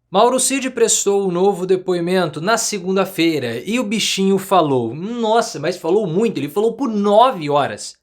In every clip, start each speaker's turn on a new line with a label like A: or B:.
A: Mauro Cid prestou um novo depoimento na segunda-feira e o bichinho falou. Nossa, mas falou muito, ele falou por 9 horas.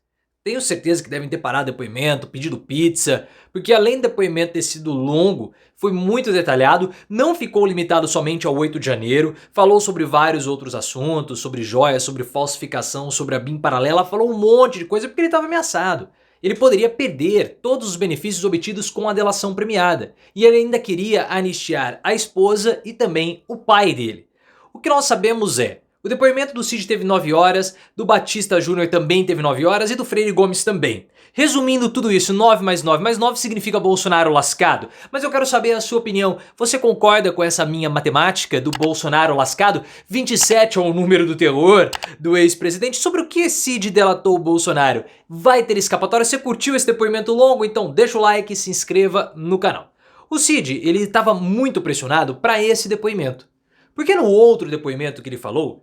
A: Tenho certeza que devem ter parado o depoimento, pedido pizza, porque além do depoimento ter sido longo, foi muito detalhado, não ficou limitado somente ao 8 de janeiro, falou sobre vários outros assuntos, sobre joias, sobre falsificação, sobre a BIM paralela, falou um monte de coisa porque ele estava ameaçado. Ele poderia perder todos os benefícios obtidos com a delação premiada, e ele ainda queria anistiar a esposa e também o pai dele. O que nós sabemos é, o depoimento do Cid teve 9 horas, do Batista Júnior também teve 9 horas e do Freire Gomes também. Resumindo tudo isso, 9 mais 9 mais 9 significa Bolsonaro lascado. Mas eu quero saber a sua opinião. Você concorda com essa minha matemática do Bolsonaro lascado? 27 é o número do terror do ex-presidente. Sobre o que Cid delatou o Bolsonaro? Vai ter escapatória? Você curtiu esse depoimento longo? Então deixa o like e se inscreva no canal. O Cid, ele estava muito pressionado para esse depoimento. Porque no outro depoimento que ele falou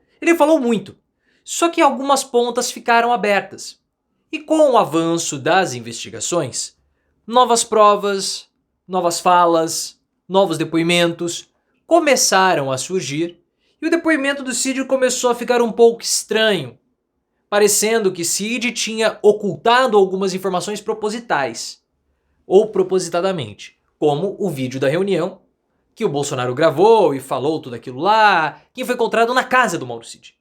A: muito. Só que algumas pontas ficaram abertas. E com o avanço das investigações, novas provas, novas falas, novos depoimentos começaram a surgir e o depoimento do Cid começou a ficar um pouco estranho, parecendo que Cid tinha ocultado algumas informações propositais ou propositadamente, como o vídeo da reunião que o Bolsonaro gravou e falou tudo aquilo lá, que foi encontrado na casa do Mauro Cid.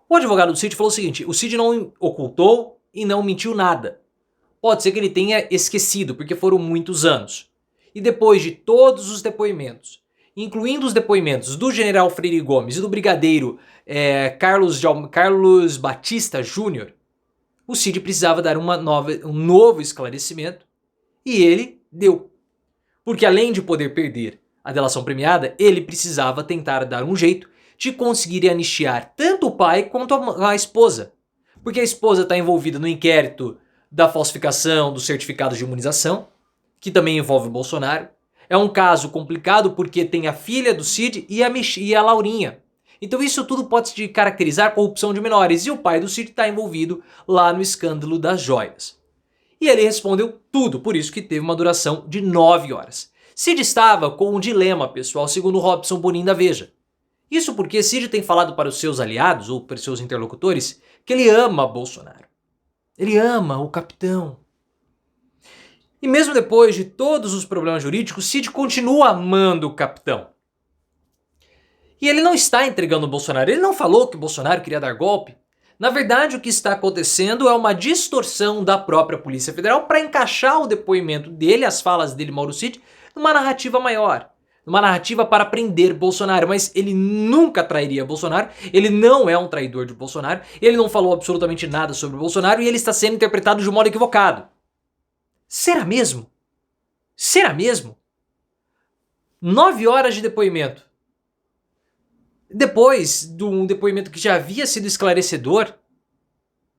A: O advogado do Cid falou o seguinte: o Cid não ocultou e não mentiu nada. Pode ser que ele tenha esquecido, porque foram muitos anos. E depois de todos os depoimentos, incluindo os depoimentos do general Freire Gomes e do brigadeiro Carlos Batista Júnior, o Cid precisava dar um novo esclarecimento e ele deu. Porque além de poder perder a delação premiada, ele precisava tentar dar um jeito de conseguir anistiar tanto o pai quanto a esposa. Porque a esposa está envolvida no inquérito da falsificação dos certificados de imunização, que também envolve o Bolsonaro. É um caso complicado porque tem a filha do Cid e a Laurinha. Então isso tudo pode se caracterizar corrupção de menores. E o pai do Cid está envolvido lá no escândalo das joias. E ele respondeu tudo, por isso que teve uma duração de 9 horas. Cid estava com um dilema pessoal, segundo Robson Bonin da Veja. Isso porque Cid tem falado para os seus aliados, ou para os seus interlocutores, que ele ama Bolsonaro. Ele ama o capitão. E mesmo depois de todos os problemas jurídicos, Cid continua amando o capitão. E ele não está entregando o Bolsonaro. Ele não falou que o Bolsonaro queria dar golpe. Na verdade, o que está acontecendo é uma distorção da própria Polícia Federal para encaixar o depoimento dele, as falas dele, Mauro Cid, numa narrativa maior. Uma narrativa para prender Bolsonaro, mas ele nunca trairia Bolsonaro, ele não é um traidor de Bolsonaro, ele não falou absolutamente nada sobre Bolsonaro e ele está sendo interpretado de um modo equivocado. Será mesmo? Será mesmo? 9 horas de depoimento. Depois de um depoimento que já havia sido esclarecedor,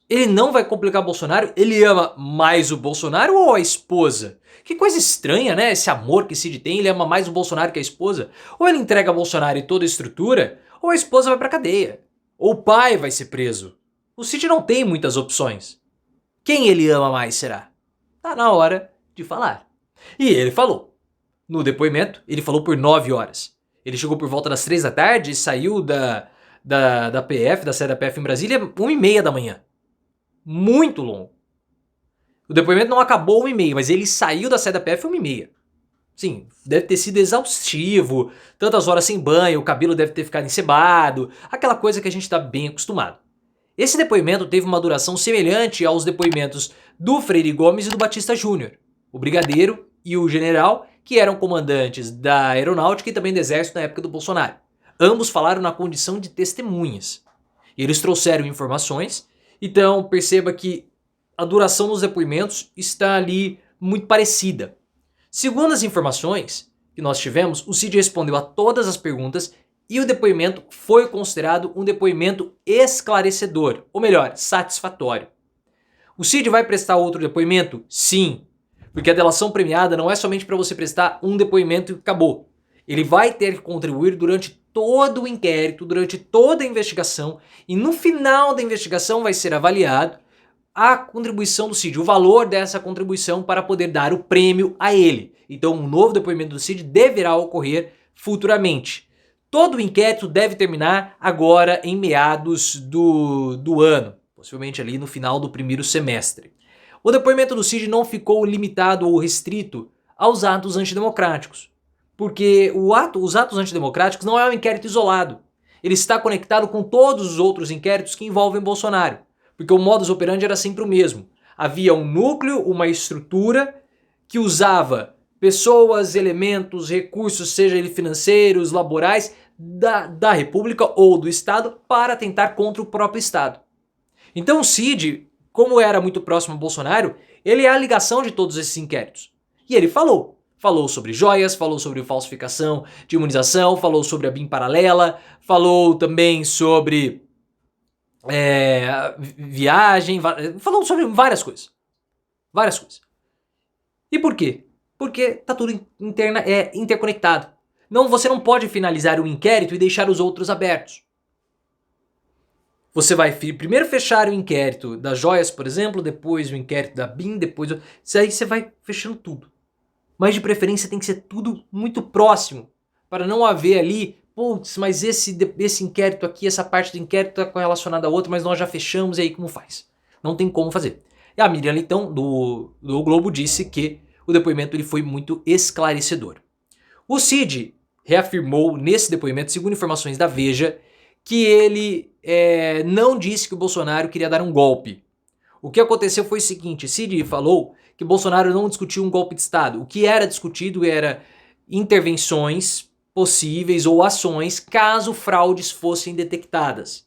A: ele não vai complicar Bolsonaro? Ele ama mais o Bolsonaro ou a esposa? Que coisa estranha, né? Esse amor que Cid tem, ele ama mais o Bolsonaro que a esposa. Ou ele entrega a Bolsonaro e toda a estrutura, ou a esposa vai pra cadeia. Ou o pai vai ser preso. O Cid não tem muitas opções. Quem ele ama mais será? Tá na hora de falar. E ele falou. No depoimento, ele falou por 9 horas. Ele chegou por volta das 3 da tarde e saiu da PF, da sede da PF em Brasília, 1h30 da manhã. Muito longo. O depoimento não acabou 1h30, mas ele saiu da sede da PF 1h30. Sim, deve ter sido exaustivo, tantas horas sem banho, o cabelo deve ter ficado encebado, aquela coisa que a gente está bem acostumado. Esse depoimento teve uma duração semelhante aos depoimentos do Freire Gomes e do Batista Júnior, o brigadeiro e o general, que eram comandantes da aeronáutica e também do exército na época do Bolsonaro. Ambos falaram na condição de testemunhas. Eles trouxeram informações, então perceba que a duração dos depoimentos está ali muito parecida. Segundo as informações que nós tivemos, o Cid respondeu a todas as perguntas e o depoimento foi considerado um depoimento esclarecedor, ou melhor, satisfatório. O Cid vai prestar outro depoimento? Sim, porque a delação premiada não é somente para você prestar um depoimento e acabou. Ele vai ter que contribuir durante todo o inquérito, durante toda a investigação, e no final da investigação vai ser avaliado a contribuição do Cid, o valor dessa contribuição para poder dar o prêmio a ele. Então um novo depoimento do Cid deverá ocorrer futuramente. Todo o inquérito deve terminar agora em meados do ano, possivelmente ali no final do primeiro semestre. O depoimento do Cid não ficou limitado ou restrito aos atos antidemocráticos, porque os atos antidemocráticos não é um inquérito isolado. Ele está conectado com todos os outros inquéritos que envolvem Bolsonaro, porque o modus operandi era sempre o mesmo. Havia um núcleo, uma estrutura que usava pessoas, elementos, recursos, seja eles financeiros, laborais, da República ou do Estado para tentar contra o próprio Estado. Então o Cid, como era muito próximo a Bolsonaro, ele é a ligação de todos esses inquéritos. E ele falou sobre joias, falou sobre falsificação de imunização, falou sobre a BIM paralela, falou também sobre viagem, falou sobre várias coisas. Várias coisas. E por quê? Porque tá tudo interconectado. Você não pode finalizar o inquérito e deixar os outros abertos. Você vai primeiro fechar o inquérito das joias, por exemplo, depois o inquérito da BIM, depois... Aí você vai fechando tudo. Mas de preferência tem que ser tudo muito próximo, para não haver ali, putz, mas esse inquérito aqui, essa parte do inquérito está relacionada a outra, mas nós já fechamos, e aí como faz? Não tem como fazer. E a Miriam Leitão, do Globo, disse que o depoimento ele foi muito esclarecedor. O Cid reafirmou nesse depoimento, segundo informações da Veja, que ele não disse que o Bolsonaro queria dar um golpe. O que aconteceu foi o seguinte, Cid falou que Bolsonaro não discutiu um golpe de Estado. O que era discutido era intervenções possíveis ou ações caso fraudes fossem detectadas.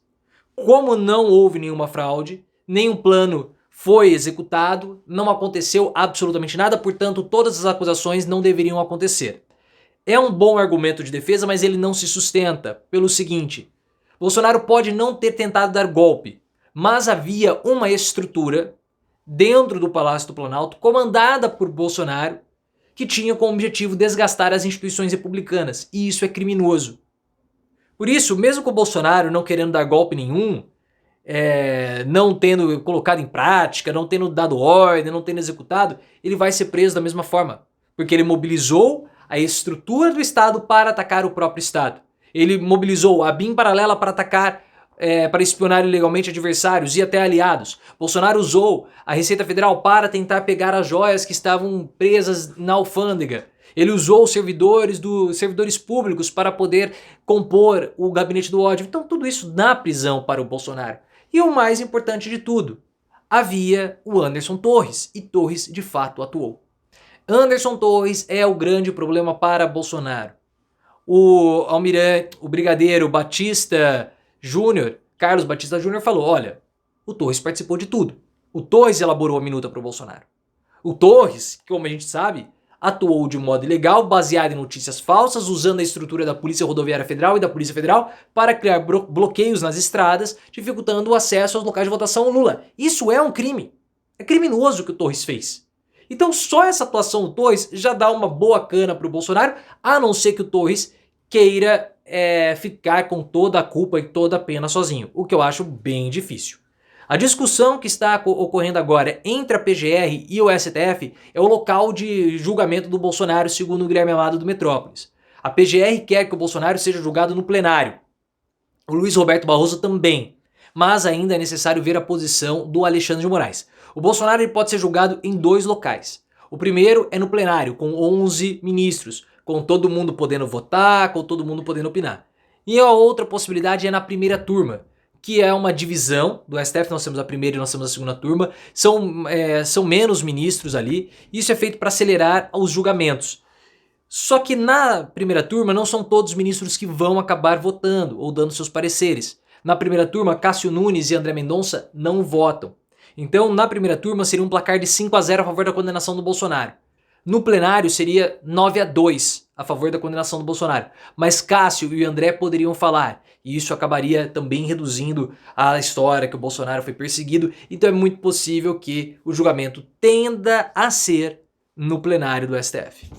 A: Como não houve nenhuma fraude, nenhum plano foi executado, não aconteceu absolutamente nada, portanto todas as acusações não deveriam acontecer. É um bom argumento de defesa, mas ele não se sustenta pelo seguinte: Bolsonaro pode não ter tentado dar golpe, mas havia uma estrutura dentro do Palácio do Planalto, comandada por Bolsonaro, que tinha como objetivo desgastar as instituições republicanas, e isso é criminoso. Por isso, mesmo com o Bolsonaro não querendo dar golpe nenhum, não tendo colocado em prática, não tendo dado ordem, não tendo executado, ele vai ser preso da mesma forma, porque ele mobilizou a estrutura do Estado para atacar o próprio Estado. Ele mobilizou a BIM paralela para atacar, para espionar ilegalmente adversários e até aliados. Bolsonaro usou a Receita Federal para tentar pegar as joias que estavam presas na alfândega. Ele usou os servidores públicos para poder compor o gabinete do ódio. Então tudo isso na prisão para o Bolsonaro. E o mais importante de tudo, havia o Anderson Torres, e Torres de fato atuou. Anderson Torres é o grande problema para Bolsonaro. O brigadeiro Batista Júnior, Carlos Batista Júnior, falou: olha, o Torres participou de tudo. O Torres elaborou a minuta para o Bolsonaro. O Torres, como a gente sabe, atuou de modo ilegal, baseado em notícias falsas, usando a estrutura da Polícia Rodoviária Federal e da Polícia Federal para criar bloqueios nas estradas, dificultando o acesso aos locais de votação ao Lula. Isso é um crime. É criminoso o que o Torres fez. Então só essa atuação do Torres já dá uma boa cana para o Bolsonaro, a não ser que o Torres queira ficar com toda a culpa e toda a pena sozinho, o que eu acho bem difícil. A discussão que está ocorrendo agora entre a PGR e o STF é o local de julgamento do Bolsonaro, segundo o Guilherme Amado do Metrópolis. A PGR quer que o Bolsonaro seja julgado no plenário. O Luiz Roberto Barroso também. Mas ainda é necessário ver a posição do Alexandre de Moraes. O Bolsonaro ele pode ser julgado em 2 locais. O primeiro é no plenário, com 11 ministros, com todo mundo podendo votar, com todo mundo podendo opinar. E a outra possibilidade é na primeira turma, que é uma divisão do STF, nós temos a primeira e nós temos a segunda turma, são menos ministros ali, isso é feito para acelerar os julgamentos. Só que na primeira turma não são todos os ministros que vão acabar votando ou dando seus pareceres. Na primeira turma, Cássio Nunes e André Mendonça não votam. Então, na primeira turma seria um placar de 5-0 a favor da condenação do Bolsonaro. No plenário seria 9-2 a favor da condenação do Bolsonaro. Mas Cássio e André poderiam falar. E isso acabaria também reduzindo a história que o Bolsonaro foi perseguido. Então é muito possível que o julgamento tenda a ser no plenário do STF.